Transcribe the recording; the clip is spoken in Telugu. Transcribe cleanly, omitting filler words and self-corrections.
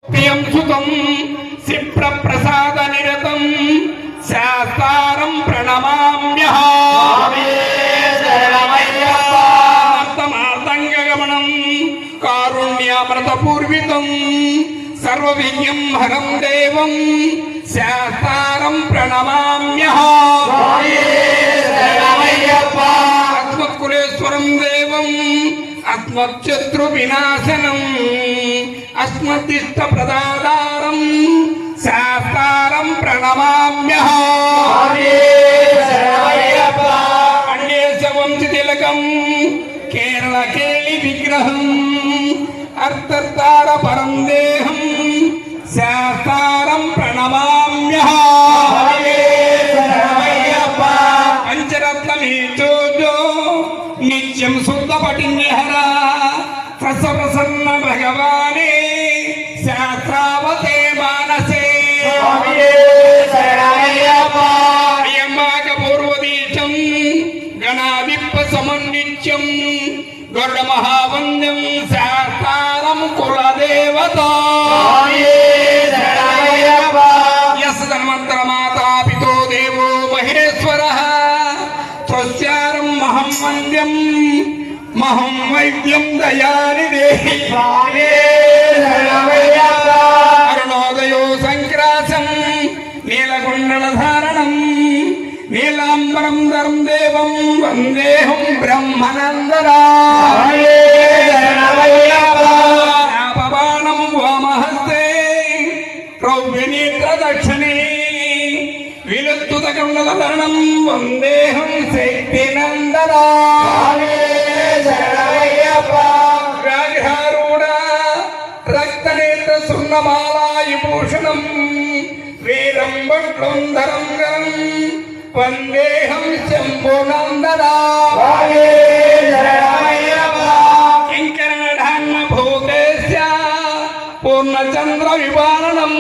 ప్రియం సుతం సిప్ర ప్రసాద నిరతం శాస్త్రం ప్రణమామ్యహమార్తంగమనం కారుణ్యామృత పూర్వితం సర్వవిజ్ఞం హరం దేవం శాస్త్రం ప్రణమామ్యహమాత్మకులేశ్వరం దేవం అస్మచ్చత్రు వినాశనం అస్మదిష్ట ప్రదాదారం శాస్త్రం ప్రణమామ్యహంసి తిలకం కేరళ కేళి విగ్రహం అర్థార పరం దేహం శాస్త్రం ప్రణమామ్యహంచరత్నమేచోజో నిత్యం శుద్ధ పటిన్యహర ప్రసన్న భగవానే శాస్త్రావతే మానసే అయ్యమ్మాక పూర్వదీశం గణాధిప సమన్విత్యం గరుడ మహావంద్యం శాస్త్రం కులదేవత యస్ ధన్వంతర మాతా పితో దేవో మహేశ్వరః త్వస్యారం మహం వంద్యం మహం వైద్యం దయానిదే అరుణోదయో సంక్రాసం నీలకుండలధారణం నీలాంబరం ధరం దేవం వందేహం బ్రహ్మనందనాపబాణం వామహస్తే రౌవ్యనేత్ర దక్షిణే విలుత్తుతకుండలధరణం వందేహం శక్తినందనా రక్తనేత్ర సుర్ణమాలాయుభూషణం వీరం భట్లం ధరం గరం వందేహం శంభునందనా కింకరణ భూతేస్య పూర్ణచంద్ర వివారణం